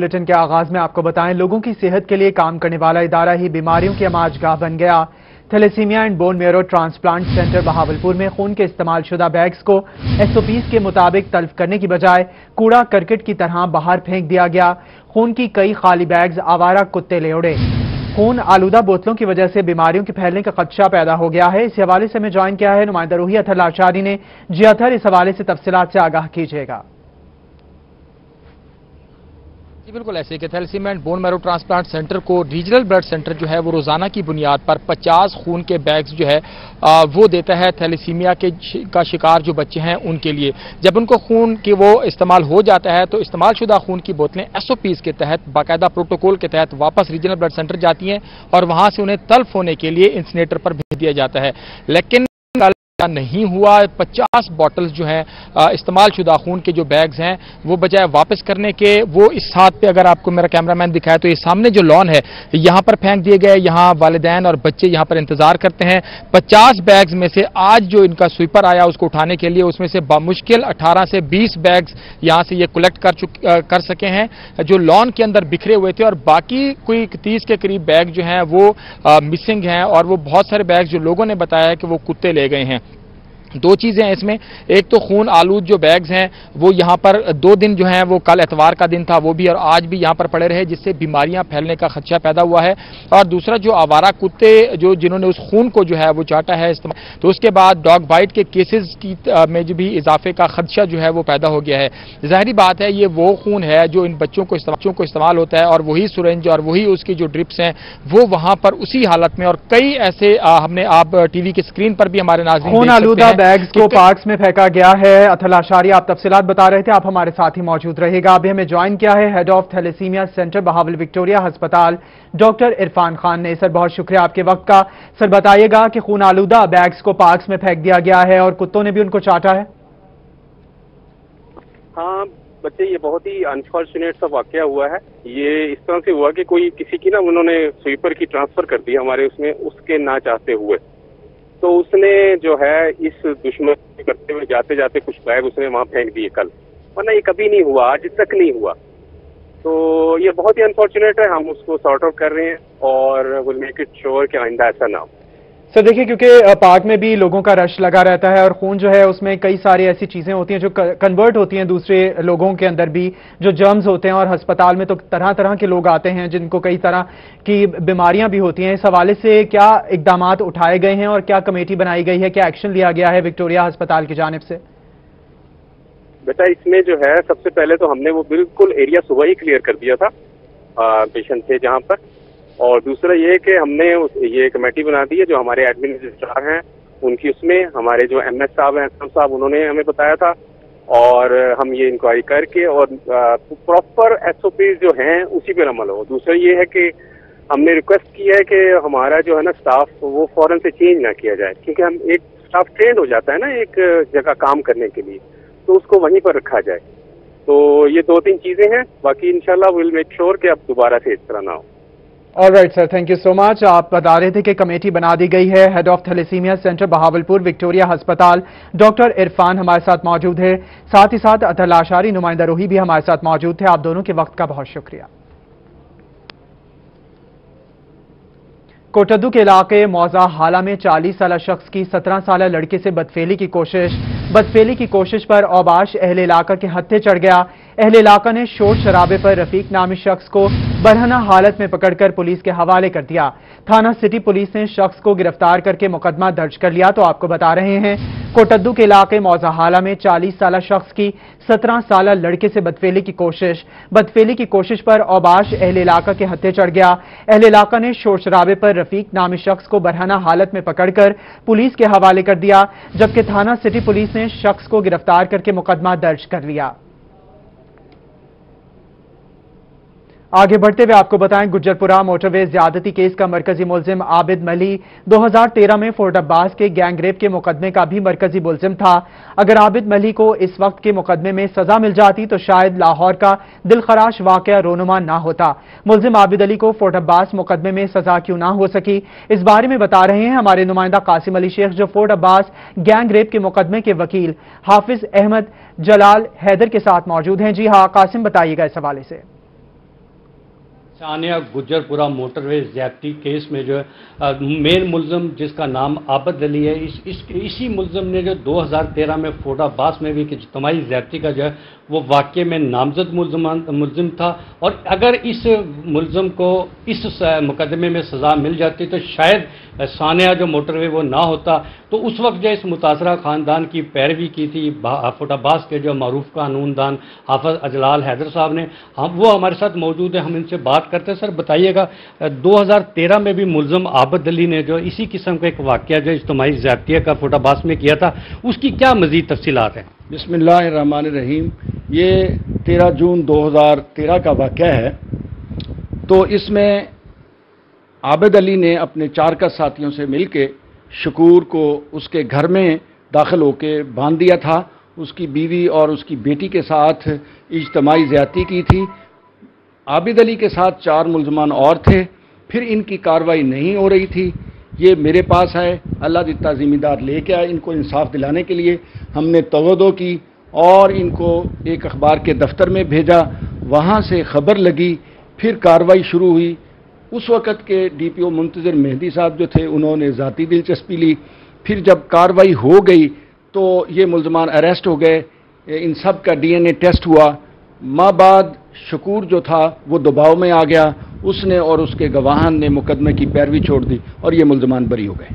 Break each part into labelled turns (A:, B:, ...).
A: Bulletin के आगाज में आपको बताएं, लोगों की सेहत के लिए काम करने वाला इदारा ही बीमारियों की आमाजगाह बन गया। Thalassemia and bone marrow transplant centre Bahawalpur में खून के इस्तेमाल शुदा बैग्स को SOPs के मुताबिक तल्फ करने की बजाय कूड़ा करकट की तरह बाहर फेंक दिया गया। खून की कई खाली बैग्स आवारा कुत्ते ले उड़े। खून आलूदा बोतलों की वजह से बीमारियों के फैलने का खदशा पैदा हो गया है। इस हवाले से हमें ज्वाइन किया है नुमाइंदा रूही अथर लाशारी ने। जी अथर, इस हवाले से तफसीलात से आगाह कीजिएगा।
B: जी बिल्कुल ऐसे कि thalassemia and bone marrow transplant centre को रीजनल ब्लड सेंटर जो है वो रोजाना की बुनियाद पर 50 खून के बैग्स जो है वो देता है थैलेसीमिया का शिकार जो बच्चे हैं उनके लिए। जब उनको खून की वो इस्तेमाल हो जाता है तो इस्तेमाल शुदा खून की बोतलें SOPs के तहत बाकायदा प्रोटोकॉल के तहत वापस रीजनल ब्लड सेंटर जाती हैं और वहां से उन्हें तल्फ होने के लिए इंसिनेटर पर भेज दिया जाता है। लेकिन नहीं हुआ। 50 बॉटल्स जो हैं इस्तेमाल शुदा खून के जो बैग्स हैं वो बजाय वापस करने के वो इस हाथ पे अगर आपको मेरा कैमरामैन दिखाए तो ये सामने जो लॉन है यहां पर फेंक दिए गए। यहां वालिदैन और बच्चे यहां पर इंतजार करते हैं। 50 बैग्स में से आज जो इनका स्वीपर आया उसको उठाने के लिए उसमें से बामुश्किल 18 से 20 बैग्स यहां से ये कलेक्ट कर सके हैं जो लॉन के अंदर बिखरे हुए थे और बाकी कोई 30 के करीब बैग जो हैं वो मिसिंग हैं और वो बहुत सारे बैग जो लोगों ने बताया है कि वो कुत्ते ले गए हैं। दो चीजें हैं इसमें, एक तो खून आलूद जो बैग्स हैं वो यहाँ पर 2 दिन जो हैं वो कल एतवार का दिन था वो भी और आज भी यहाँ पर पड़े रहे जिससे बीमारियां फैलने का खदशा पैदा हुआ है। और दूसरा जो आवारा कुत्ते जो जिन्होंने उस खून को जो है वो चाटा है तो उसके बाद डॉग बाइट के केसेस की में जो भी इजाफे का खदशा जो है वो पैदा हो गया है। जाहिर बात है ये वो खून है जो इन बच्चों को इस्तेमाल होता है और वही सुरेंज और वही उसकी जो ड्रिप्स हैं वो वहां पर उसी हालत में और कई ऐसे हमने आप टीवी की स्क्रीन पर भी हमारे नाज़रीन
A: बैग्स को पार्क्स में फेंका गया है। अथर लाशारी आप तफसीलात बता रहे थे, आप हमारे साथ ही मौजूद रहेगा। अभी हमें ज्वाइन किया है head of thalassemia centre Bahawal Victoria अस्पताल डॉक्टर इरफान खान ने। सर बहुत शुक्रिया आपके वक्त का। सर बताइएगा कि खून आलूदा बैग्स को पार्क्स में फेंक दिया गया है और कुत्तों ने भी उनको चाटा है।
C: हाँ बच्चे, ये बहुत ही अनफॉर्चुनेट सा वाकया हुआ है। ये इस तरह से हुआ कि कोई किसी की ना उन्होंने स्वीपर की ट्रांसफर कर दी हमारे उसमें उसके ना चाहते हुए, तो उसने जो है इस दुश्मन करते हुए जाते जाते कुछ बैग उसने वहां फेंक दिए कल, वरना ये कभी नहीं हुआ, आज तक नहीं हुआ। तो ये बहुत ही अनफॉर्चुनेट है। हम उसको सॉर्ट आउट कर रहे हैं और विल मेक इट श्योर कि आइंदा ऐसा ना हो।
A: सर देखिए, क्योंकि पार्क में भी लोगों का रश लगा रहता है और खून जो है उसमें कई सारी ऐसी चीजें होती हैं जो कन्वर्ट होती हैं दूसरे लोगों के अंदर भी, जो जर्म्स होते हैं और अस्पताल में तो तरह तरह के लोग आते हैं जिनको कई तरह की बीमारियां भी होती हैं। इस हवाले से क्या इकदामात उठाए गए हैं और क्या कमेटी बनाई गई है, क्या एक्शन लिया गया है विक्टोरिया अस्पताल की जानिब से?
C: बेटा इसमें जो है सबसे पहले तो हमने वो बिल्कुल एरिया सुबह ही क्लियर कर दिया था पेशेंट थे जहाँ पर, और दूसरा ये है कि हमने ये कमेटी बना दी है जो हमारे एडमिन रजिस्ट्रार हैं उनकी, उसमें हमारे जो MS साहब हैं साहब उन्होंने हमें बताया था और हम ये इंक्वायरी करके और प्रॉपर SOPs जो हैं उसी पर अमल हो। दूसरा ये है कि हमने रिक्वेस्ट की है कि हमारा जो है ना स्टाफ वो फौरन से चेंज ना किया जाए, क्योंकि हम एक स्टाफ ट्रेंड हो जाता है ना एक जगह काम करने के लिए, तो उसको वहीं पर रखा जाए। तो ये 2-3 चीजें हैं, बाकी इंशाल्लाह विल मेक श्योर कि अब दोबारा से इस तरह ना हो।
A: Alright sir, thank you so much. आप बता रहे थे कि कमेटी बना दी गई है। Head of thalassemia centre Bahawalpur Victoria अस्पताल डॉक्टर इरफान हमारे साथ मौजूद है, साथ ही साथ अथर लाशारी नुमाइंदा रूही भी हमारे साथ मौजूद थे। आप दोनों के वक्त का बहुत शुक्रिया। कोटद्दू के इलाके मौजा हाला में 40 साल शख्स की 17 साल लड़के से बदफेली की कोशिश पर औबाश अहले इलाका के हत्थे चढ़ गया। अहले इलाका ने शोर शराबे पर रफीक नामी शख्स को बरहना हालत में पकड़कर पुलिस के हवाले कर दिया। थाना सिटी पुलिस ने शख्स को गिरफ्तार करके मुकदमा दर्ज कर लिया। तो आपको बता रहे हैं कोटद्दू के इलाके मौजा हाला में 40 साल शख्स की 17 साल लड़के से बदफेली की कोशिश पर औबाश अहले इलाका के हत्थे चढ़ गया। अहले इलाका ने शोर शराबे पर रफीक नामी शख्स को बरहना हालत में पकड़कर पुलिस के हवाले कर दिया, जबकि थाना सिटी पुलिस ने शख्स को गिरफ्तार करके मुकदमा दर्ज कर लिया। आगे बढ़ते हुए आपको बताएं, गुज्जरपुरा मोटरवे ज्यादती केस का मरकजी मुलजिम आबिद मली 2013 में फोर्ट अब्बास के गैंग रेप के मुकदमे का भी मरकजी मुलजिम था। अगर आबिद मली को इस वक्त के मुकदमे में सजा मिल जाती तो शायद लाहौर का दिलखराश वाकया रोनुमा ना होता। मुलजिम आबिद अली को फोर्ट अब्बास मुकदमे में सजा क्यों ना हो सकी, इस बारे में बता रहे हैं हमारे नुमाइंदा कासिम अली शेख, जो फोर्ट अब्बास गैंग रेप के मुकदमे के वकील हाफिज अहमद जलाल हैदर के साथ मौजूद हैं। जी हाँ कासिम, बताइएगा इस हवाले से।
D: सानिया गुजरपुरा मोटरवे ज़्यादती केस में जो है मेन मुलज़म जिसका नाम आबद अली है, इसी मुलज़म ने जो 2013 में फोटाबास में भी इज्तिमाई ज़्यादती का जो है वो वाक़े में नामजद मुलज़म था। और अगर इस मुलज़म को इस मुकदमे में सज़ा मिल जाती तो शायद सानिया जो मोटरवे वो ना होता। तो उस वक्त जो इस मुतासरा ख़ानदान की पैरवी की थी फोटाबास के जो मरूफ कानूनदान हाफ़िज़ अजलाल हैदर साहब ने, वो हमारे साथ मौजूद है, हम इनसे बात करते हैं। सर बताइएगा, 2013 में भी मुलज़म आबद अली ने जो इसी किस्म का एक वाक़या जो इज्तिमाई ज़्यादती का फोटाबास में किया था, उसकी क्या मज़ीद तफसीलात हैं?
E: बिस्मिल्लाहिर्रहमानिर्रहीम। ये 13 जून 2013 का वाक़या है। तो इसमें आबद अली ने अपने 4 का साथियों से मिलके शकूर को उसके घर में दाखिल होके बांध दिया था। उसकी बीवी और उसकी बेटी के साथ इज्तिमाई ज़्यादती की थी। आबिद अली के साथ 4 मुलजमान और थे। फिर इनकी कार्रवाई नहीं हो रही थी। ये मेरे पास है, अल्लाह दिता ज़िम्मेदार लेके आए। इनको इंसाफ दिलाने के लिए हमने तवज्जो की और इनको एक अखबार के दफ्तर में भेजा। वहाँ से खबर लगी, फिर कार्रवाई शुरू हुई। उस वक़्त के DPO मुंतज़िर मेहदी साहब जो थे, उन्होंने ज़ाती दिलचस्पी ली। फिर जब कार्रवाई हो गई तो ये मुलजमान अरेस्ट हो गए। इन सब का DNA टेस्ट हुआ। माँ बाद शकूर जो था वो दबाव में आ गया। उसने और उसके गवाहान ने मुकदमे की पैरवी छोड़ दी और ये मुलजमान बरी हो गए।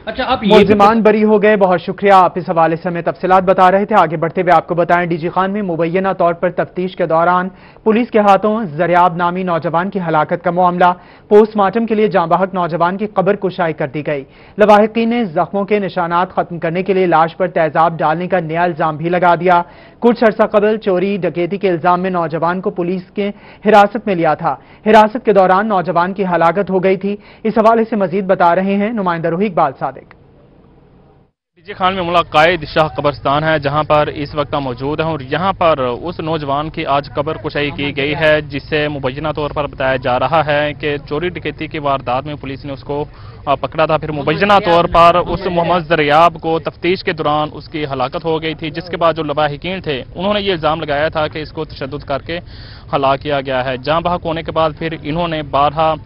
A: अच्छा, आप मुलजिमान बरी हो गए, बहुत शुक्रिया। आप इस हवाले से हमें तफसीलात बता रहे थे। आगे बढ़ते हुए आपको बताएं, DG खान में मुबैना तौर पर तफ्तीश के दौरान पुलिस के हाथों ज़रियाब नामी नौजवान की हलाकत का मामला। पोस्टमार्टम के लिए जांबाहक नौजवान की कब्र कुशाई कर दी गई। लवाहिकीन ने जख्मों के निशानात खत्म करने के लिए लाश पर तेजाब डालने का नया इल्जाम भी लगा दिया। कुछ अर्सा कबल चोरी डकैती के इल्जाम में नौजवान को पुलिस के हिरासत में लिया था। हिरासत के दौरान नौजवान की हलाकत हो गई थी। इस हवाले से मजीद बता रहे हैं नुमाइंदा रूही इकबाल सादिक।
F: DG खान में मुलाकात शाह कब्रिस्तान है, जहां पर इस वक्त मौजूद है और यहां पर उस नौजवान की आज कब्र कुशाई की गई है, जिससे मुबैना तौर पर बताया जा रहा है कि चोरी डकैती की वारदात में पुलिस ने उसको पकड़ा था। फिर मुबैना तौर पर उस मोहम्मद ज़रियाब को तफ्तीश के दौरान उसकी हलाकत हो गई थी, जिसके बाद जो लवाहिकीन थे उन्होंने ये इल्ज़ाम लगाया था कि इसको तशद्दुद करके हलाक किया गया है। जाँ बहक होने के बाद फिर इन्होंने 12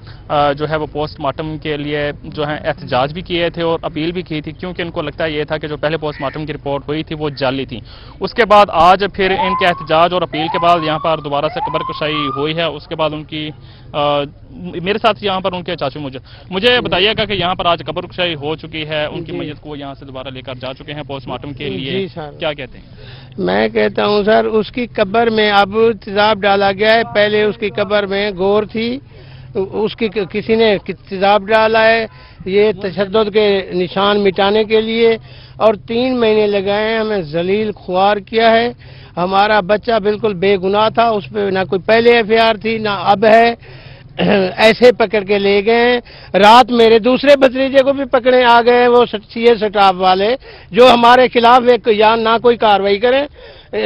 F: जो है वो पोस्टमार्टम के लिए जो है एहतजाज भी किए थे और अपील भी की थी, क्योंकि इनको लगता ये था कि जो पहले पोस्टमार्टम की रिपोर्ट हुई थी वो जाली थी। उसके बाद आज फिर इनके एहतजाज और अपील के बाद यहाँ पर दोबारा से कब्र कुशाई हुई है। उसके बाद उनकी मेरे साथ यहाँ पर उनके चाचू मुझे बताइएगा कि यहाँ पर आज कब्र कुशाई हो चुकी है, उनकी मैयत को यहाँ से दोबारा लेकर जा चुके हैं पोस्टमार्टम के लिए, क्या कहते हैं?
G: मैं कहता हूँ सर, उसकी कब्र में अब तेजाब डाला गया है। पहले उसकी कब्र में गोर थी, उसकी किसी ने तेजाब डाला है ये तशद्दुद के निशान मिटाने के लिए, और 3 महीने लगाए हैं। हमें जलील खुआर किया है। हमारा बच्चा बिल्कुल बेगुनाह था, उस पर ना कोई पहले FIR थी ना अब है। ऐसे पकड़ के ले गए। रात मेरे दूसरे भतीजे को भी पकड़े आ गए वो CS स्टाफ वाले, जो हमारे खिलाफ एक या ना कोई कार्रवाई करें,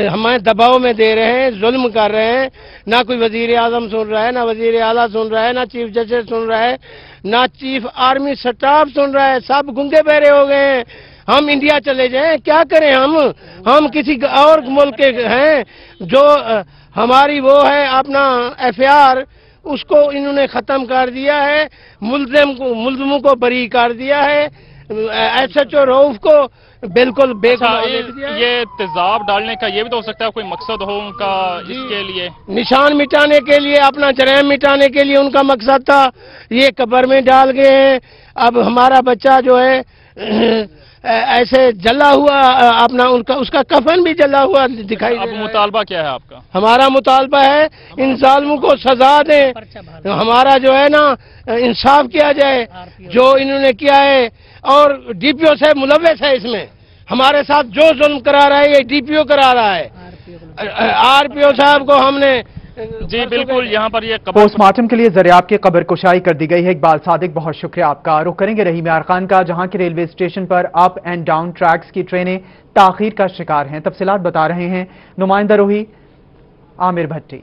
G: हमें दबाव में दे रहे हैं, जुल्म कर रहे हैं। ना कोई वजीर आजम सुन रहा है, ना वजीर आला सुन रहा है, ना चीफ जस्टिस सुन रहा है, ना चीफ आर्मी स्टाफ सुन रहा है। सब गूंगे बहरे हो गए हैं। हम इंडिया चले जाएं, क्या करें? हम किसी और मुल्क के हैं। जो हमारी वो है अपना FIR, उसको इन्होंने खत्म कर दिया है। मुल्ज़िमों को बरी कर दिया है। SHO रऊफ को बिल्कुल बेगुनाह दिया है।
F: ये तेजाब डालने का ये भी तो हो सकता है कोई मकसद हो उनका, इसके लिए
G: निशान मिटाने के लिए, अपना जराइम मिटाने के लिए उनका मकसद था। ये कब्र में डाल गए हैं। अब हमारा बच्चा जो है ऐसे जला हुआ, अपना उसका कफन भी जला हुआ दिखाई दे रहा है।
F: अब मुतालबा क्या है आपका?
G: हमारा मुतालबा है इन जालिमों को सजा दें। हमारा जो है ना इंसाफ किया जाए जो इन्होंने किया है, और DPO साहब मुलव्वस है इसमें। हमारे साथ जो जुल्म करा रहा है ये DPO करा रहा है। RPO साहब को हमने
F: जी बिल्कुल यहाँ पर ये
A: पोस्टमार्टम के लिए ज़रियाब की कब्र कुशाई कर दी गई है। इकबाल सादिक, बहुत शुक्रिया आपका। रुख करेंगे रहीम यार खान का, जहां के रेलवे स्टेशन पर अप एंड डाउन ट्रैक्स की ट्रेनें ताखीर का शिकार हैं। तफसीलात बता रहे हैं नुमाइंदा रूही आमिर भट्टी।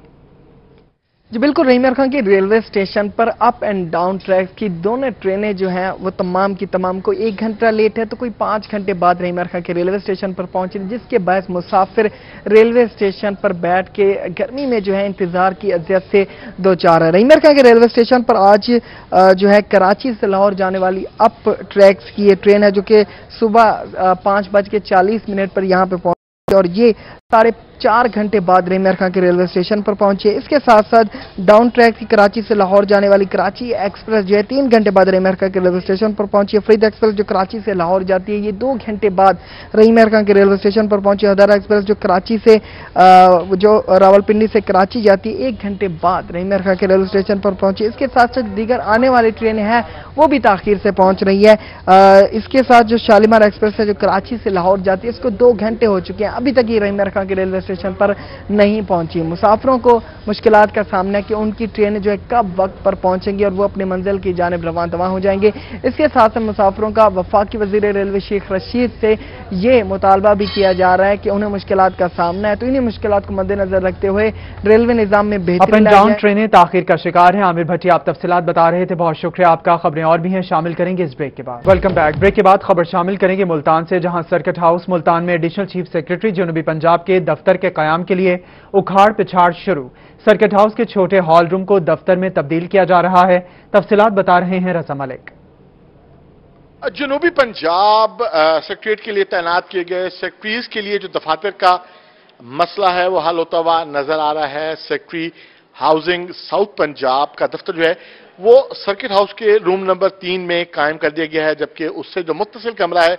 H: जी बिल्कुल, रहीम खान की रेलवे स्टेशन पर अप एंड डाउन ट्रैक की दोनों ट्रेनें जो हैं वो तमाम की तमाम, कोई 1 घंटा लेट है तो कोई 5 घंटे बाद रहीम खान के रेलवे स्टेशन पर पहुंची, जिसके बायस मुसाफिर रेलवे स्टेशन पर बैठ के गर्मी में जो है इंतजार की अजियत से दो चार है। रहीम खान के रेलवे स्टेशन पर आज जो है कराची से लाहौर जाने वाली अप ट्रैक्स की ये ट्रेन है, जो कि सुबह 5:40 पर यहाँ पे पहुंची और ये 4.5 घंटे बाद रहीम खान के रेलवे स्टेशन पर पहुंचे। इसके साथ साथ डाउन ट्रैक की कराची से लाहौर जाने वाली कराची एक्सप्रेस जो है 3 घंटे बाद रहीम खान के रेलवे स्टेशन पर पहुंची। फरीद एक्सप्रेस जो कराची से लाहौर जाती है ये 2 घंटे बाद रहीम खान के रेलवे स्टेशन पर पहुंची। हदारा एक्सप्रेस जो कराची से जो रावलपिंडी से कराची जाती है 1 घंटे बाद रहीम खान के रेलवे स्टेशन पर पहुंची। इसके साथ साथ दीगर आने वाली ट्रेनें हैं वो भी ताखीर से पहुंच रही है। इसके साथ जो शालीमार एक्सप्रेस है जो कराची से लाहौर जाती है इसको 2 घंटे हो चुके हैं, अभी तक ये रहीम खान के रेलवे स्टेशन पर नहीं पहुंची। मुसाफिरों को मुश्किलात का सामना कि उनकी ट्रेनें जो है कब वक्त पर पहुंचेंगी और वो अपने मंजिल की जानिब रवान दवा हो जाएंगे। इसके साथ साथ मुसाफिरों का वफाकी वजीर रेलवे शेख रशीद से ये मुतालबा भी किया जा रहा है कि उन्हें मुश्किलात का सामना है, तो इन्हीं मुश्किलात को मद्देनजर रखते हुए रेलवे निजाम में बेहतरी।
A: अप एंड डाउन ट्रेनें ताखीर का शिकार हैं। आमिर भट्टी आप तफसीलात बता रहे थे, बहुत शुक्रिया आपका। खबरें और भी हैं, शामिल करेंगे इस ब्रेक के बाद। Welcome back. ब्रेक के बाद खबर शामिल करेंगे मुल्तान से, जहां सर्किट हाउस मुल्तान में एडिशनल चीफ सेक्रेटरी जनूबी पंजाब के दफ्तर के कयाम के लिए उखाड़ पिछाड़ शुरू। सर्किट हाउस के छोटे हॉल रूम को दफ्तर में तब्दील किया जा रहा है। तफसीलात बता रहे हैं रज़ा मलिक।
I: जनूबी पंजाब सेक्रेटरीट के लिए तैनात किए गए सेक्रेटरीज के लिए जो दफातर का मसला है वो हल होता हुआ नजर आ रहा है। सेक्रेटरी हाउसिंग साउथ पंजाब का दफ्तर जो है वो सर्किट हाउस के रूम नंबर 3 में कायम कर दिया गया है, जबकि उससे जो मुत्तसिल कमरा है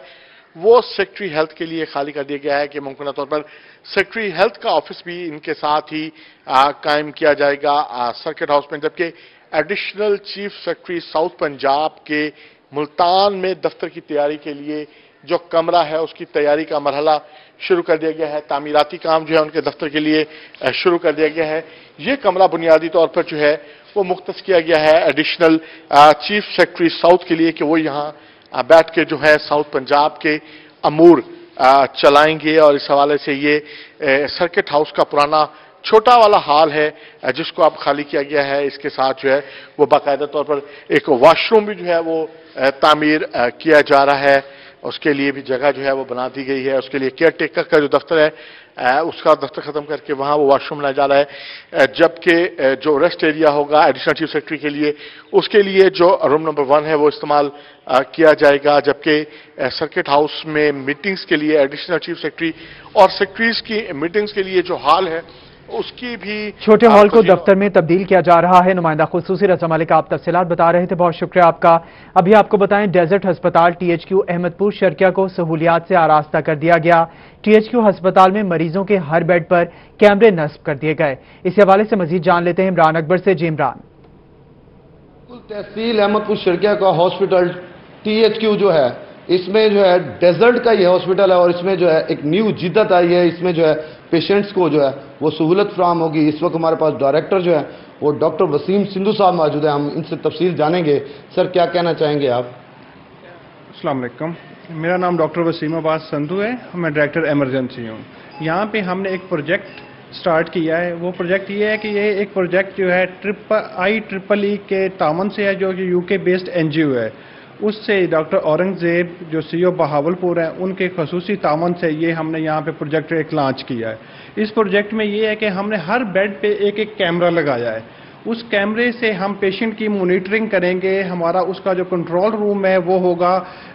I: वो सेक्रेटरी हेल्थ के लिए खाली कर दिया गया है कि मुमकिन तौर पर सेक्रेटरी हेल्थ का ऑफिस भी इनके साथ ही कायम किया जाएगा सर्किट हाउस में। जबकि additional chief secretary south Punjab के मुल्तान में दफ्तर की तैयारी के लिए जो कमरा है उसकी तैयारी का मरहला शुरू कर दिया गया है। तामीराती काम जो है उनके दफ्तर के लिए शुरू कर दिया गया है। ये कमरा बुनियादी तौर पर जो है वो मुख्तस किया गया है एडिशनल चीफ सेक्रेटरी साउथ के लिए कि वो यहाँ बैठ के जो है साउथ पंजाब के अमूर चलाएंगे। और इस हवाले से ये सर्किट हाउस का पुराना छोटा वाला हॉल है जिसको अब खाली किया गया है। इसके साथ जो है वो बाकायदा तौर पर एक वॉशरूम भी जो है वो तामीर किया जा रहा है, उसके लिए भी जगह जो है वो बना दी गई है। उसके लिए केयर टेकर का जो दफ्तर है उसका दफ्तर खत्म करके वहाँ वो वॉशरूम बनाया जा रहा है। जबकि जो रेस्ट एरिया होगा एडिशनल चीफ सेक्रेटरी के लिए उसके लिए जो रूम नंबर 1 है वो इस्तेमाल किया जाएगा। जबकि सर्किट हाउस में मीटिंग्स के लिए एडिशनल चीफ सेक्रेटरी और सेक्रेटरीज की मीटिंग्स के लिए जो हॉल है उसकी भी
A: छोटे हॉल को दफ्तर में तब्दील किया जा रहा है। नुमाइंदा खुसूसी रज़ा मलिक आप तफसीलात बता रहे थे, बहुत शुक्रिया आपका। अभी आपको बताएं डेजर्ट अस्पताल THQ अहमदपुर शर्किया को सहूलियात से आरास्ता कर दिया गया। THQ अस्पताल में मरीजों के हर बेड पर कैमरे नस्ब कर दिए गए। इस हवाले से मजीद जान लेते हैं इमरान अकबर से। जी इमरान।
J: तहसील अहमदपुर शर्किया का हॉस्पिटल THQ जो है इसमें जो है डेजर्ट का ये हॉस्पिटल है और इसमें जो है एक न्यू जिद्दत आई है। इसमें जो है पेशेंट्स को जो है वो सहूलत फराहम होगी। इस वक्त हमारे पास डायरेक्टर जो है वो डॉक्टर वसीम सिंधु साहब मौजूद है, हम इनसे तफसील जानेंगे। सर क्या कहना चाहेंगे आप?
K: अस्सलाम वालेकुम, मेरा नाम डॉक्टर वसीम अब्बास संधू है, मैं डायरेक्टर एमरजेंसी हूँ। यहाँ पे हमने एक प्रोजेक्ट स्टार्ट किया है। वो प्रोजेक्ट ये है कि ये एक प्रोजेक्ट जो है IEEE के तामन से है, जो कि UK बेस्ड NGO है। उससे डॉक्टर औरंगजेब जो CEO बहावलपुर हैं उनके खसूसी तामन से ये हमने यहाँ पे प्रोजेक्ट एक लॉन्च किया है। इस प्रोजेक्ट में ये है कि हमने हर बेड पे एक एक कैमरा लगाया है। उस कैमरे से हम पेशेंट की मॉनिटरिंग करेंगे। हमारा उसका जो कंट्रोल रूम है वो होगा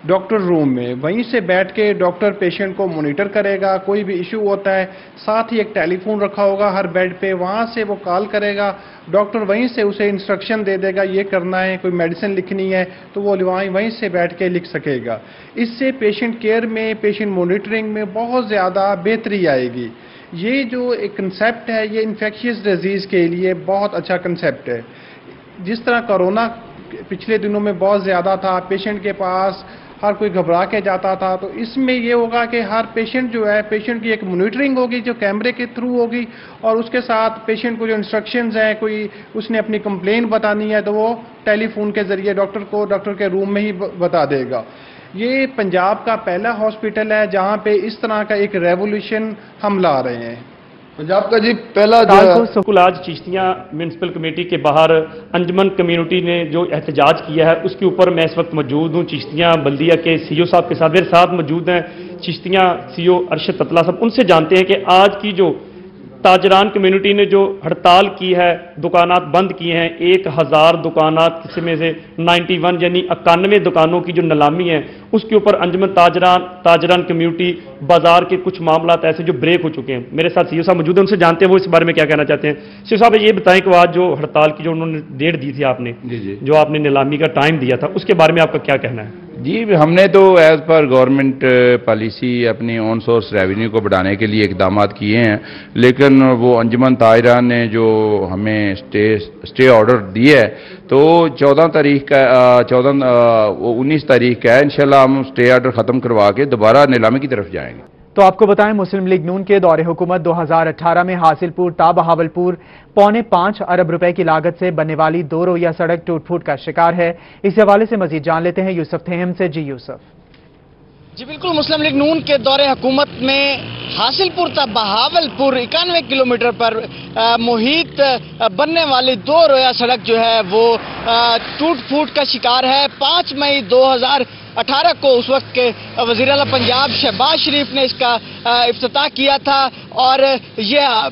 K: डॉक्टर रूम में, वहीं से बैठ के डॉक्टर पेशेंट को मॉनिटर करेगा। कोई भी इशू होता है साथ ही एक टेलीफोन रखा होगा हर बेड पे, वहाँ से वो कॉल करेगा, डॉक्टर वहीं से उसे इंस्ट्रक्शन दे देगा ये करना है, कोई मेडिसिन लिखनी है तो वो वहीं से बैठ के लिख सकेगा। इससे पेशेंट केयर में, पेशेंट मॉनिटरिंग में बहुत ज़्यादा बेहतरी आएगी। ये जो एक कंसेप्ट है ये इन्फेक्शियस डिजीज़ के लिए बहुत अच्छा कंसेप्ट है। जिस तरह कोरोना पिछले दिनों में बहुत ज़्यादा था, पेशेंट के पास हर कोई घबरा के जाता था, तो इसमें ये होगा कि हर पेशेंट जो है पेशेंट की एक मॉनिटरिंग होगी जो कैमरे के थ्रू होगी, और उसके साथ पेशेंट को जो इंस्ट्रक्शंस हैं, कोई उसने अपनी कंप्लेंट बतानी है तो वो टेलीफोन के ज़रिए डॉक्टर को डॉक्टर के रूम में ही बता देगा। ये पंजाब का पहला हॉस्पिटल है जहाँ पे इस तरह का एक रेवोल्यूशन हम ला रहे हैं।
J: पंजाब का जी पहला
L: बिल्कुल आज चिश्तियाँ म्यूनसिपल कमेटी के बाहर अंजुमन कम्युनिटी ने जो एहतजाज किया है उसके ऊपर मैं इस वक्त मौजूद हूँ चिश्तियाँ बल्दिया के सीओ साहब के साथ। मेरे साथ मौजूद हैं चिश्तियाँ सीओ अरशद ततला साहब। उनसे जानते हैं कि आज की जो ताजरान कम्युनिटी ने जो हड़ताल की है, दुकानात बंद किए हैं, 1000 दुकानात में से 91 यानी 91 दुकानों की जो नीलामी है उसके ऊपर अंजुमन ताजरान कम्युनिटी बाजार के कुछ मामला ऐसे जो ब्रेक हो चुके हैं। मेरे साथ सीओ साहब मौजूद हैं, उनसे जानते हैं वो इस बारे में क्या कहना चाहते हैं। सीओ साहब ये बताएं कि आज जो हड़ताल की जो उन्होंने डेट दी थी आपने, जो आपने नीलामी का टाइम दिया था, उसके बारे में आपका क्या कहना है?
M: जी, हमने तो एज पर गवर्नमेंट पॉलिसी अपनी ऑन सोर्स रेवेन्यू को बढ़ाने के लिए इकदाम किए हैं, लेकिन वो अंजुमन ताजरान ने जो हमें स्टे ऑर्डर दिया है तो 19 तारीख का है। इंशाल्लाह हम स्टे ऑर्डर ख़त्म करवा के दोबारा नीलामी की तरफ जाएंगे।
A: तो आपको बताएं, मुस्लिम लीग नून के दौरे हुकूमत 2018 में हासिलपुर ता बहावलपुर 5.25 अरब रुपए की लागत से बनने वाली 2 रोइया सड़क टूट फूट का शिकार है। इस हवाले से मजीद जान लेते हैं यूसुफ थेहम से। जी यूसुफ।
N: जी बिल्कुल, मुस्लिम लीग नून के दौरे हुकूमत में हासिलपुर तक बहावलपुर 91 किलोमीटर पर मुहित बनने वाली 2 रोया सड़क जो है वो टूट फूट का शिकार है। 5 मई 2018 को उस वक्त के वज़ीर आला पंजाब शहबाज शरीफ ने इसका इफ्तिताह किया था और यह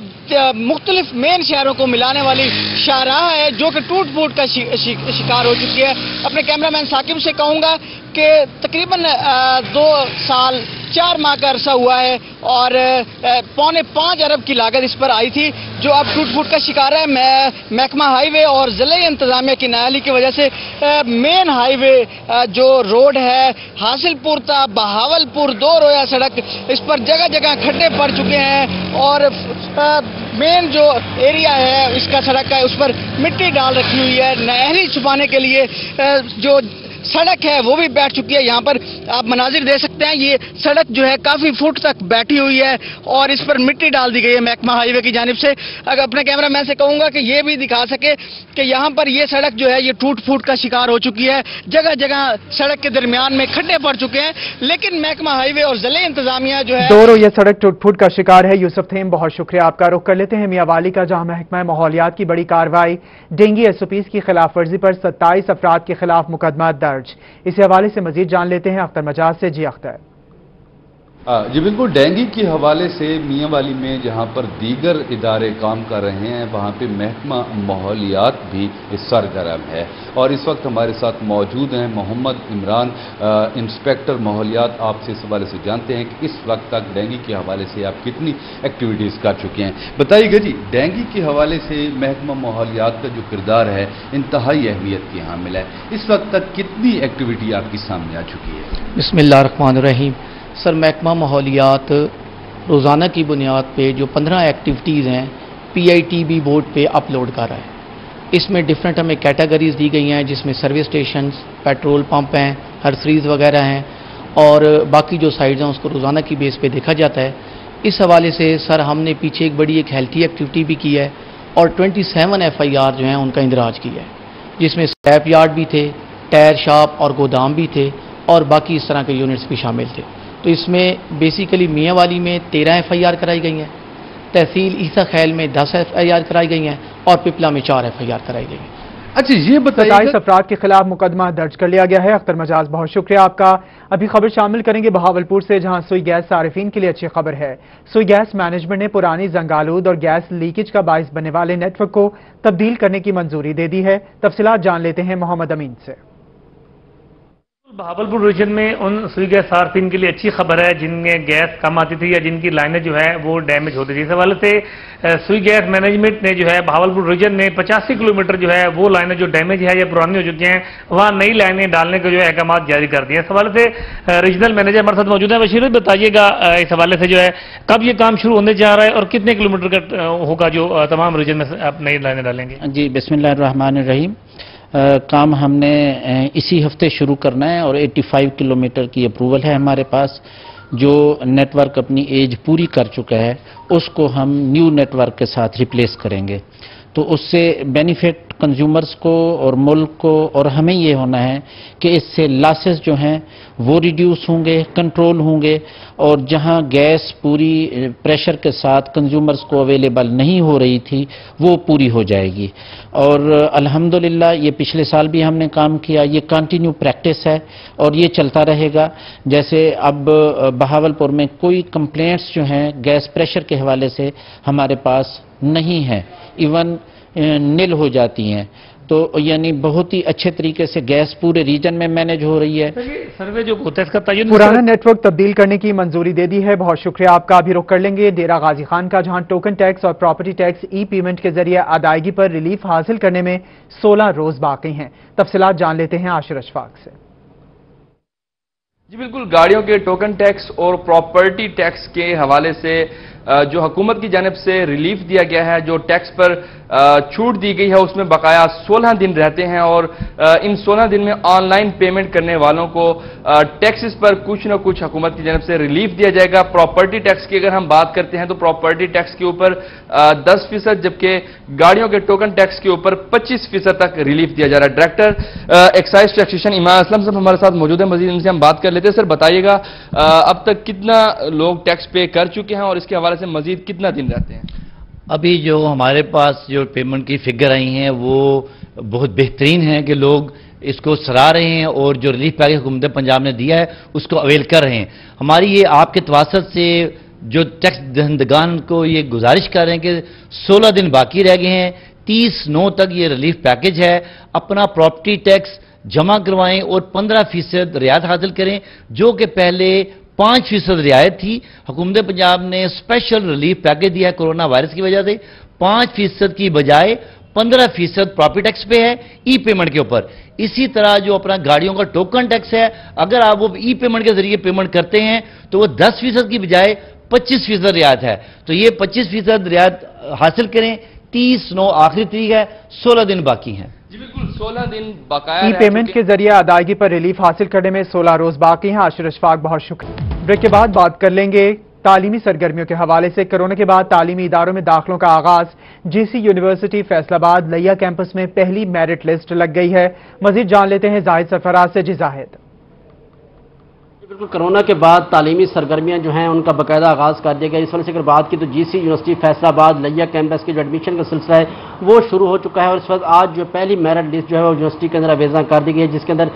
N: मुख्तलिफ मेन शहरों को मिलाने वाली शाहराह है जो कि टूट फूट का शिकार हो चुकी है। अपने कैमरामैन साकिब से कहूँगा कि तकरीबन 2 साल 4 माह का अरसा हुआ है और 4.25 अरब की लागत इस पर आई थी जो अब टूट फूट का शिकार है। महकमा हाईवे और ज़िले इंतजामिया की नाअहली की वजह से मेन हाईवे जो रोड है हासिलपुर ता बहावलपुर 2 रोया सड़क, इस पर जगह जगह खड्डे पड़ चुके हैं और मेन जो एरिया है इसका सड़क का उस पर मिट्टी डाल रखी हुई है। नहरी छुपाने के लिए जो सड़क है वो भी बैठ चुकी है। यहाँ पर आप मनाजिर दे सकते हैं, ये सड़क जो है काफी फुट तक बैठी हुई है और इस पर मिट्टी डाल दी गई है महकमा हाईवे की जानिब से। अगर अपने कैमरामैन से कहूंगा कि ये भी दिखा सके कि यहाँ पर ये सड़क जो है ये टूट फूट का शिकार हो चुकी है। जगह जगह सड़क के दरमियान में खड्डे पड़ चुके हैं, लेकिन महकमा हाईवे और जिले इंतजामिया जो है
A: 2 रोइया सड़क टूट फूट का शिकार है। यूसुफ थेम, बहुत शुक्रिया आपका। रुख कर लेते हैं मियांवाली का, जहां महकमा माहौलियात की बड़ी कार्रवाई, डेंगू SOPs की खिलाफ वर्जी पर 27 अफराद के खिलाफ मुकदमा दर्ज। इस हवाले से मजीद जान लेते हैं अख्तर मजाज से। जी अख्तर।
O: जी बिल्कुल, डेंगू के हवाले से मियांवाली में जहां पर दीगर इदारे काम कर रहे हैं वहां पे महकमा माहौलियात भी सरगर्म है और इस वक्त हमारे साथ मौजूद हैं मोहम्मद इमरान, इंस्पेक्टर माहौलियात। आपसे इस हवाले से जानते हैं कि इस वक्त तक डेंगू के हवाले से आप कितनी एक्टिविटीज़ कर चुके हैं। बताइएगा जी, डेंगू के हवाले से महकमा माहौलियात का जो किरदार है इंतहाई अहमियत की हामिल है। इस वक्त तक कितनी एक्टिविटी आपके सामने आ चुकी है?
P: बिस्मिल्लाहिर्रहमानिर्रहीम। सर, महकमा माहौलियात रोज़ाना की बुनियाद पे जो 15 एक्टिविटीज़ हैं PITB बोर्ड पे अपलोड कर रहा है। इसमें डिफरेंट हमें कैटेगरीज दी गई हैं जिसमें सर्विस स्टेशंस, पेट्रोल पंप हैं, हर्सरीज वगैरह हैं और बाकी जो साइड्स हैं उसको रोज़ाना की बेस पे देखा जाता है। इस हवाले से सर हमने पीछे एक हेल्थी एक्टिविटी भी की है और 27 FIR जो हैं उनका इंदराज किया है, जिसमें स्क्रैप यार्ड भी थे, टायर शॉप और गोदाम भी थे और बाकी इस तरह के यूनिट्स भी शामिल थे। तो इसमें बेसिकली मियांवाली में 13 FIR कराई गई हैं, तहसील ईसा खैल में 10 FIR कराई गई हैं और पिपला में 4 FIR कराई गई हैं।
A: अच्छा, ये बताइए, 27 अफराद के खिलाफ मुकदमा दर्ज कर लिया गया है। अख्तर मजाज, बहुत शुक्रिया आपका। अभी खबर शामिल करेंगे बहावलपुर से, जहां सुई गैस सारिफीन के लिए अच्छी खबर है। सुई गैस मैनेजमेंट ने पुरानी जंगालूद और गैस लीकेज का बाइस बनने वाले नेटवर्क को तब्दील करने की मंजूरी दे दी है। तफसीलात जान लेते हैं मोहम्मद अमीन से।
L: बहावलपुर रीजन में उन सुई गैस सार्फिन के लिए अच्छी खबर है जिनमें गैस कम आती थी या जिनकी लाइनें जो है वो डैमेज होती थी। इस हवाले से सुई गैस मैनेजमेंट ने जो है बहावलपुर रीजन में 85 किलोमीटर जो है वो लाइनें जो डैमेज है या पुरानी हो चुकी हैं वहाँ नई लाइनें डालने के जो है अहकाम जारी कर दिए। इस हवाले से रीजनल मैनेजर हमारे साथ मौजूद है। बशीर बताइएगा इस हवाले से जो है कब ये काम शुरू होने जा रहा है और कितने किलोमीटर का होगा जो तमाम रीजन में आप नई लाइनें डालेंगे?
P: जी बिस्मिल्लाहिर्रहमानिर्रहीम। काम हमने इसी हफ्ते शुरू करना है और 85 किलोमीटर की अप्रूवल है हमारे पास। जो नेटवर्क अपनी एज पूरी कर चुका है उसको हम न्यू नेटवर्क के साथ रिप्लेस करेंगे, तो उससे बेनिफिट
Q: کنزیومرز کو اور ملک کو اور ہمیں یہ ہونا ہے کہ اس سے لاسز جو ہیں وہ ریڈیوس ہوں گے، کنٹرول ہوں گے، اور جہاں گیس پوری پریشر کے ساتھ کنزیومرز کو اویلیبل نہیں ہو رہی تھی وہ پوری ہو جائے گی۔ اور الحمدللہ یہ پچھلے سال بھی ہم نے کام کیا، یہ کنٹینیو پریکٹس ہے اور یہ چلتا رہے گا۔ جیسے اب بہاولپور میں کوئی کمپلینٹس جو ہیں گیس پریشر کے حوالے سے ہمارے پاس نہیں ہیں، ایون نل ہو جاتی ہیں، تو یعنی بہت ہی اچھے طریقے سے گیس پورے ریجن میں مینج ہو رہی ہے۔
L: سروے جو ہوتا ہے اس کا تعین
A: پرانا نیٹ ورک تبدیل کرنے کی منظوری دے دی ہے، بہت شکریہ آپ کا۔ بھی رخ کر لیں گے ڈیرہ غازی خان کا، جہاں ٹوکن ٹیکس اور پراپرٹی ٹیکس ای پیمنٹ کے ذریعے ادائیگی پر ریلیف حاصل کرنے میں 16 روز باقی ہیں۔ تفصیلات جان لیتے ہیں عاشر اشفاق سے۔
R: جی بالکل، گاڑیوں کے ٹوکن ٹیکس اور پراپرٹی ٹیکس کے حوالے سے جو حکومت کی جانب سے ریلیف دیا گیا ہے، جو ٹیکس پر چھوٹ دی گئی ہے، اس میں بقایا 16 دن رہتے ہیں، اور ان 16 دن میں آن لائن پیمنٹ کرنے والوں کو ٹیکسز پر کچھ نہ کچھ حکومت کی جانب سے ریلیف دیا جائے گا۔ پراپرٹی ٹیکس کی اگر ہم بات کرتے ہیں تو پراپرٹی ٹیکس کے اوپر 10%، جبکہ گاڑیوں کے ٹوکن ٹیکس کے اوپر 25% تک ریلیف دیا جا رہا ہے۔ ڈائریکٹر ایکسائز ٹیکسیشن ایمان اسلم صاحب ہمارے ساتھ موجود ہیں، مزید ان سے ہم بات کر لیتے ہیں۔ سر بتائیے گا اب تک کتنا لوگ ٹیکس پے کر چکے ہیں اور اس کے حوالے سے مزید کتنا دن رہتے ہیں؟
S: ابھی جو ہمارے پاس جو پیمنٹ کی فگر آئی ہیں وہ بہت بہترین ہیں کہ لوگ اس کو سراہ رہے ہیں اور جو ریلیف پیکیج حکومت پنجاب نے دیا ہے اس کو اویل کر رہے ہیں۔ ہماری یہ آپ کے تواسط سے جو ٹیکس دہندگان کو یہ گزارش کر رہے ہیں کہ 16 دن باقی رہ گئے ہیں، 30/9 تک یہ ریلیف پیکیج ہے، اپنا پراپرٹی ٹیکس جمع کروائیں اور 15% رعایت حاصل کریں، جو کہ پہلے 5% رعایت تھی۔ حکومت پنجاب نے اسپیشل ریلیف پیکیج دیا ہے کورونا وائرس کی وجہ سے، 5% کی بجائے 15% پراپرٹی ٹیکس پہ ہے ای پیمنٹ کے اوپر۔ اسی طرح جو اپنا گاڑیوں کا ٹوکن ٹیکس ہے، اگر آپ وہ ای پیمنٹ کے ذریعے پیمنٹ کرتے ہیں تو وہ 10% کی بجائے 25% رعایت ہے، تو یہ 25% رعایت حاصل کریں۔ 30/9 آخری تاریخ ہے، 16 دن باقی ہیں۔
R: جی بالکل، 16 دن بقایا
A: ای پیمنٹ کے ذریعے ادائیگی پر ریلیف حاصل کرنے میں 16 روز باقی ہیں۔ عاشر اشفاق بہت شکریہ۔ بریک کے بعد بات کر لیں گے تعلیمی سرگرمیوں کے حوالے سے۔ کورونا کے بعد تعلیمی اداروں میں داخلوں کا آغاز۔ جی سی یونیورسٹی فیصل آباد لیا کیمپس میں پہلی میرٹ لسٹ لگ گئی ہے۔ مزید جان لیتے ہیں زاہد سرفراز سے۔ جی زاہد۔
T: بالکل، کورونا کے بعد تعلیمی سرگرمیاں جو ہیں ان کا باقاعدہ آغاز کر دیا گیا۔ اس وجہ سے اگر بات کی تو جی سی یونیورسٹی فیصل آباد لیا کیمپس کے جو ایڈمیشن کا سلسلہ ہے وہ شروع ہو چکا ہے، اور اس وقت آج جو پہلی میرٹ لسٹ جو ہے وہ یونیورسٹی کے اندر آویزاں کر دی گئی ہے، جس کے اندر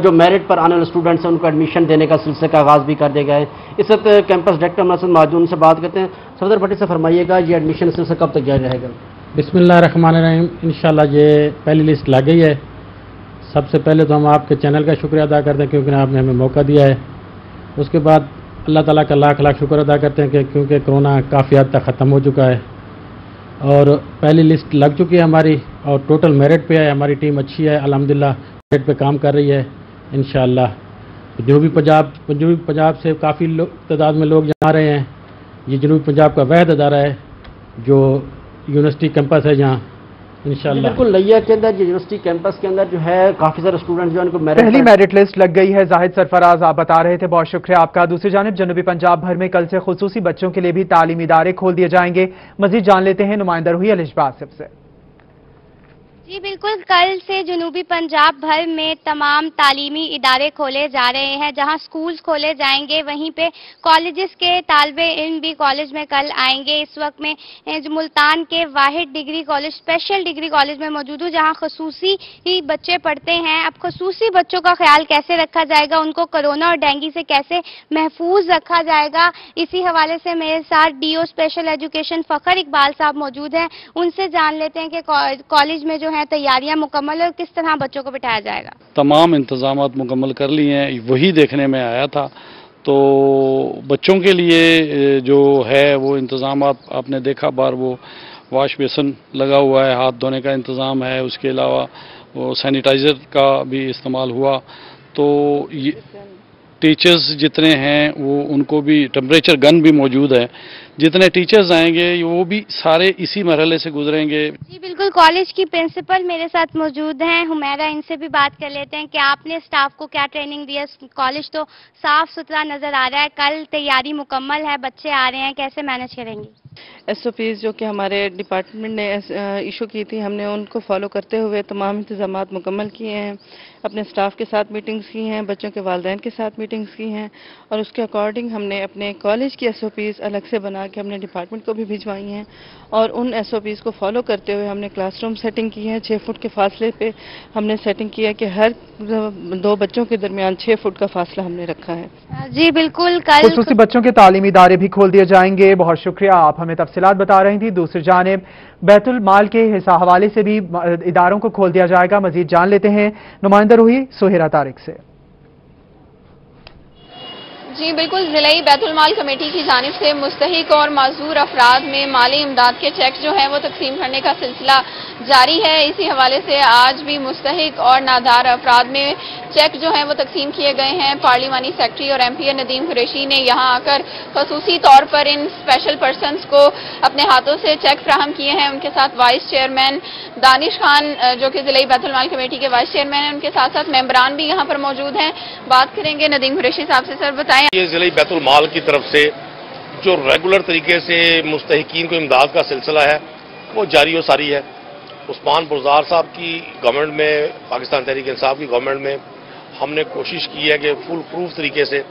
T: جو میرٹ پر آنے والے اسٹوڈنٹس ہیں ان کو ایڈمیشن دینے کا سلسلے کا آغاز بھی کر دیا گیا ہے۔ اس وقت کیمپس ڈائریکٹر مرسد مہجون سے بات کرتے ہیں۔ صفدر بھٹی سے فرمائیے گا یہ ایڈمیشن سلسلہ کب تک جاری رہے گا؟
U: بسم اللہ الرحمن الرحیم، انشاءاللہ یہ پہلی لسٹ لگ گئی ہے۔ سب سے پہلے تو ہم آپ کے چینل کا شکریہ ادا کرتے ہیں کیونکہ آپ نے ہمیں موقع دیا ہے۔ اس کے بعد اللہ تعالیٰ کا لاکھ لاکھ شکر ادا کرتے ہیں کہ کیونکہ کرونا کافی حد تک ختم ہو چکا ہے اور پہلی لسٹ لگ چکی ہے ہماری، اور ٹوٹل میرٹ پہ ہے۔ ہماری ٹیم اچھی ہے، الحمدللہ میرٹ پہ کام کر رہی ہے انشاءاللہ۔ جنوبی پنجاب سے کافی تعداد میں لوگ جا رہے ہیں۔ یہ جنوبی پنجاب کا واحد ادارہ ہے جو یونیورسٹی کیمپس ہے جہاں انشاءاللہ۔
T: بالکل، لیا کے اندر یونیورسٹی کیمپس کے اندر جو ہے کافی سارے اسٹوڈنٹ جو ان کو
A: پہلی میرٹ لسٹ لگ گئی ہے۔ زاہد سرفراز آپ بتا رہے تھے، بہت شکریہ آپ کا۔ دوسری جانب جنوبی پنجاب بھر میں کل سے خصوصی بچوں کے لیے بھی تعلیمی ادارے کھول دیے جائیں گے۔ مزید جان لیتے ہیں نمائندہ روحی الشبہ آصف سے۔
V: جی بالکل، کل سے جنوبی پنجاب بھر میں تمام تعلیمی ادارے کھولے جا رہے ہیں، جہاں سکولز کھولے جائیں گے وہیں پہ کالجز کے طالب علم بھی کالج میں کل آئیں گے۔ اس وقت میں ملتان کے واحد degree college special degree college میں موجود ہوں، جہاں خصوصی بچے پڑھتے ہیں۔ اب خصوصی بچوں کا خیال کیسے رکھا جائے گا، ان کو کرونا اور ڈینگی سے کیسے محفوظ رکھا جائے گا، اسی حوالے سے میرے ساتھ ڈی او اسپیشل ایجوکیشن فخر اقبال صاحب موجود ہیں۔ ان سے جان لیتے ہیں کہ کالج میں جو تیاریاں مکمل اور کس طرح بچوں کو بٹھایا جائے گا۔
E: تمام انتظامات مکمل کر لیے ہیں، وہی دیکھنے میں آیا تھا۔ تو بچوں کے لیے جو ہے وہ انتظامات آپ نے دیکھا، بار وہ واش بیسن لگا ہوا ہے، ہاتھ دھونے کا انتظام ہے، اس کے علاوہ وہ سینیٹائزر کا بھی استعمال ہوا۔ تو ٹیچرز جتنے ہیں وہ ان کو بھی ٹمپریچر گن بھی موجود ہے۔ جتنے ٹیچرز آئیں گے وہ بھی سارے اسی مرحلے سے گزریں گے۔
V: جی بالکل، کالج کی پرنسپل میرے ساتھ موجود ہیں حمیرہ، ان سے بھی بات کر لیتے ہیں کہ آپ نے اسٹاف کو کیا ٹریننگ دی ہے۔ کالج تو صاف ستھرا نظر آ رہا ہے، کل تیاری مکمل ہے، بچے آ رہے ہیں، کیسے مینج کریں گے؟
B: SOPs جو کہ ہمارے ڈپارٹمنٹ نے ایشو کی تھی، ہم نے ان کو فالو کرتے ہوئے تمام انتظامات مکمل کیے ہیں. اپنے سٹاف کے ساتھ میٹنگز کی ہیں، بچوں کے والدین کے ساتھ میٹنگز کی ہیں، اور اس کے اکارڈنگ ہم نے اپنے کالج کی SOPs الگ سے بنا کے ہم نے ڈپارٹمنٹ کو بھی بھجوائی ہیں، اور ان SOPs کو فالو کرتے ہوئے ہم نے کلاس روم سیٹنگ کی ہے. 6 فٹ کے فاصلے پہ ہم نے سیٹنگ کی ہے کہ ہر 2 بچوں کے درمیان 6 فٹ کا فاصلہ ہم نے رکھا ہے.
V: جی بالکل، کل
A: خصوصی بچوں کے تعلیمی ادارے بھی کھول دیے جائیں گے. بہت شکریہ، آپ ہمیں تفصیلات بتا رہی تھی. دوسری جانب بیت المال کے حوالے سے بھی اداروں کو کھول دیا جائے گا. مزید جان لیتے ہیں نمائندہ روحی سہیرا طارق سے.
C: جی بالکل، ضلعی بیت المال کمیٹی کی جانب سے مستحق اور معذور افراد میں مالی امداد کے چیک جو ہیں وہ تقسیم کرنے کا سلسلہ جاری ہے. اسی حوالے سے آج بھی مستحق اور نادار افراد میں چیک جو ہیں وہ تقسیم کیے گئے ہیں. پارلیمانی سیکرٹری اور MP ندیم قریشی نے یہاں آ کر خصوصی طور پر ان اسپیشل پرسنز کو اپنے ہاتھوں سے چیک فراہم کیے ہیں. ان کے ساتھ وائس چیئرمین دانش خان جو کہ ضلعی بیت المال کمیٹی کے وائس چیئرمین ہیں، ان کے ساتھ ساتھ ممبران بھی یہاں پر موجود ہیں. بات کریں گے ندیم قریشی صاحب سے. سر بتائیں،
W: یہ ضلعی بیت المال کی طرف سے جو ریگولر طریقے سے مستحقین کو امداد کا سلسلہ ہے وہ جاری و ساری ہے. عثمان بزدار صاحب کی گورنمنٹ میں، پاکستان تحریک انصاف کی گورنمنٹ میں ہم نے کوشش کی ہے کہ فل پروف طریقے سے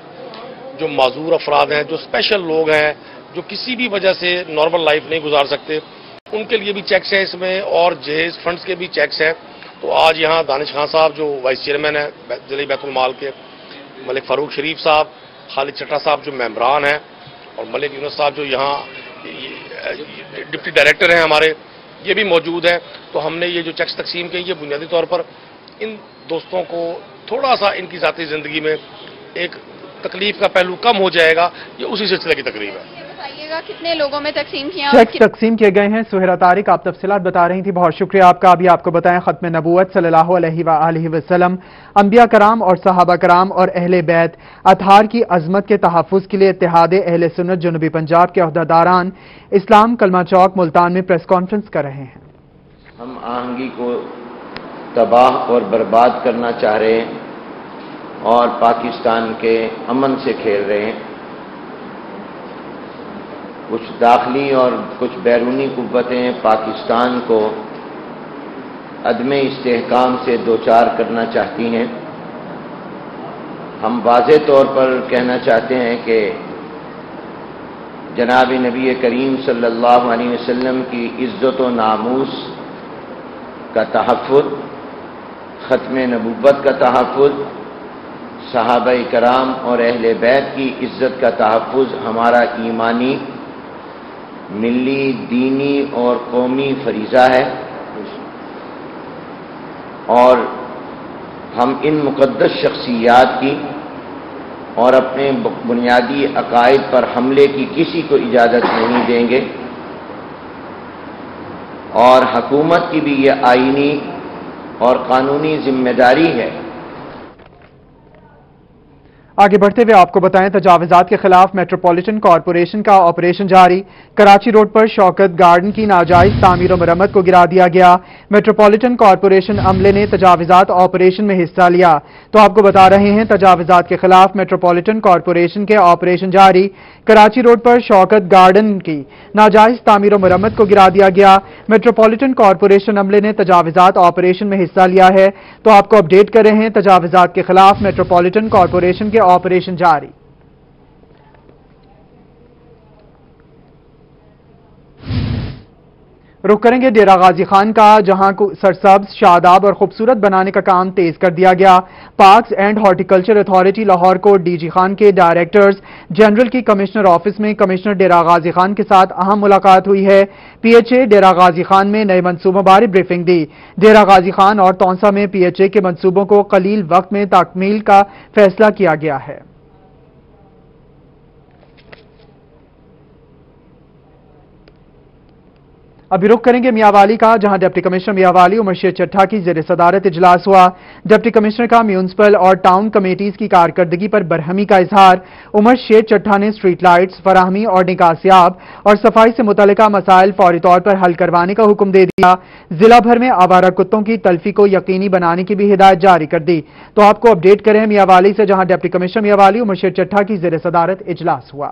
W: جو معذور افراد ہیں، جو اسپیشل لوگ ہیں، جو کسی بھی وجہ سے نارمل لائف نہیں گزار سکتے، ان کے لیے بھی چیکس ہیں اس میں، اور جہیز فنڈز کے بھی چیکس ہیں. تو آج یہاں دانش خان صاحب جو وائس چیئرمین ہیں ضلعی بیت المال کے، ملک فاروق شریف صاحب، خالد چٹھا صاحب جو ممبران ہیں، اور ملک یونس صاحب جو یہاں ڈپٹی ڈائریکٹر ہیں ہمارے، یہ بھی موجود ہیں. تو ہم نے یہ جو چیکس تقسیم کیے، یہ بنیادی طور پر ان دوستوں کو تھوڑا سا ان کی ذاتی زندگی میں ایک تکلیف کا پہلو کم ہو جائے گا. یہ اسی سلسلے کی تقریب ہے.
C: بتائیے گا کتنے لوگوں میں تقسیم کیا؟
A: چیک تقسیم کیے گئے ہیں. سہیرا طارق آپ تفصیلات بتا رہی تھی. بہت شکریہ آپ کا. ابھی آپ کو بتائیں ختم نبوت صلی اللہ علیہ وآلہ وسلم، انبیاء کرام اور صحابہ کرام اور اہل بیت اطہار کی عظمت کے تحفظ کے لیے اتحاد اہل سنت جنوبی پنجاب کے عہدیداران اسلام کلمہ چوک ملتان میں پریس کانفرنس کر رہے ہیں.
X: ہم آہنگی کو تباہ اور برباد کرنا چاہ رہے ہیں اور پاکستان کے امن سے کھیل رہے ہیں. کچھ داخلی اور کچھ بیرونی قوتیں پاکستان کو عدم استحکام سے دوچار کرنا چاہتی ہیں. ہم واضح طور پر کہنا چاہتے ہیں کہ جناب نبی کریم صلی اللہ علیہ وسلم کی عزت و ناموس کا تحفظ، ختم نبوت کا تحفظ، صحابہ کرام اور اہل بیت کی عزت کا تحفظ ہمارا ایمانی، ملی، دینی اور قومی فریضہ ہے. اور ہم ان مقدس شخصیات کی اور اپنے بنیادی عقائد پر حملے کی کسی کو اجازت نہیں دیں گے. اور حکومت کی بھی یہ آئینی اور قانونی ذمہ داری ہے.
A: آگے بڑھتے ہوئے آپ کو بتائیں تجاوزات کے خلاف میٹروپولیٹن کارپوریشن کا آپریشن جاری. کراچی روڈ پر شوکت گارڈن کی ناجائز تعمیر و مرمت کو گرا دیا گیا. میٹروپولیٹن کارپوریشن عملے نے تجاوزات آپریشن میں حصہ لیا. تو آپ کو بتا رہے ہیں تجاوزات کے خلاف میٹروپولیٹن کارپوریشن کے آپریشن جاری. کراچی روڈ پر شوکت گارڈن کی ناجائز تعمیر و مرمت کو گرا دیا گیا. میٹروپولیٹن کارپوریشن عملے نے تجاوزات آپریشن میں حصہ لیا ہے. تو آپ کو اپڈیٹ کر رہے ہیں تجاوزات کے خلاف میٹروپولیٹن کارپوریشن کے آپریشن جاری. رخ کریں گے ڈیرہ غازی خان کا، جہاں کو سرسبز، شاداب اور خوبصورت بنانے کا کام تیز کر دیا گیا. Parks and horticulture authority Lahore کو DG خان کے ڈائریکٹرز جنرل کی کمشنر آفس میں کمشنر ڈیرہ غازی خان کے ساتھ اہم ملاقات ہوئی ہے. PHA ڈیرہ غازی خان میں نئے منصوبوں بارے بریفنگ دی. ڈیرہ غازی خان اور تونسا میں PHA کے منصوبوں کو قلیل وقت میں تکمیل کا فیصلہ کیا گیا ہے. ابھی رخ کریں گے میاوالی کا، جہاں ڈپٹی کمشنر میاوالی عمر شیر چٹھا کی زیر صدارت اجلاس ہوا. ڈپٹی کمشنر کا میونسپل اور ٹاؤن کمیٹیز کی کارکردگی پر برہمی کا اظہار. عمر شیر چٹھا نے اسٹریٹ لائٹس فراہمی اور نکاسیاب اور صفائی سے متعلقہ مسائل فوری طور پر حل کروانے کا حکم دے دیا. ضلع بھر میں آوارہ کتوں کی تلفی کو یقینی بنانے کی بھی ہدایت جاری کر دی. تو آپ کو اپڈیٹ کریں میاوالی سے، جہاں ڈپٹی کمشنر میاوالی عمر شیر چٹھا کی زیر صدارت اجلاس ہوا.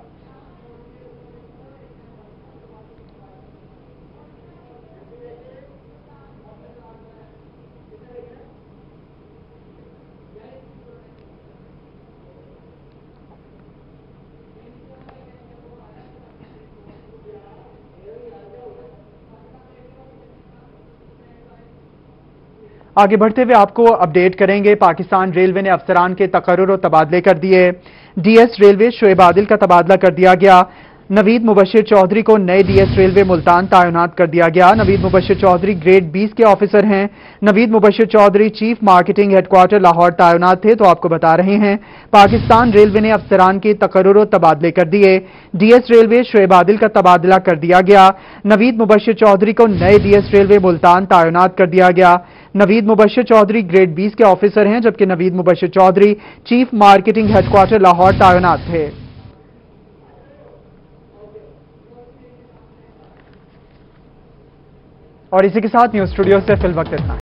A: आगे बढ़ते हुए आपको अपडेट करेंगे। पाकिस्तान रेलवे ने अफसरान के तकर्रुर और तबादले कर दिए। डीएस रेलवे शोएब आदिल का तबादला कर दिया गया। नवीद मुबशिर चौधरी को नए डीएस रेलवे मुल्तान तैनात कर दिया गया। नवीद मुबशिर चौधरी ग्रेड 20 के ऑफिसर हैं। Naveed Mubashir Chaudhry chief marketing headquarter Lahore तैनात थे, तो आपको बता रहे हैं पाकिस्तान रेलवे ने अफसरान के तकर्रुर और तबादले कर दिए। डीएस रेलवे शोएब आदिल का तबादला कर दिया गया। नवीद मुबशिर चौधरी को नए डीएस रेलवे मुल्तान तैनात कर दिया गया। नवीद मुबशिर चौधरी ग्रेड 20 के ऑफिसर हैं, जबकि Naveed Mubashir Chaudhry chief marketing headquarter Lahore तैनात थे। और इसी के साथ न्यूज स्टूडियो से फिल वक्त इतना।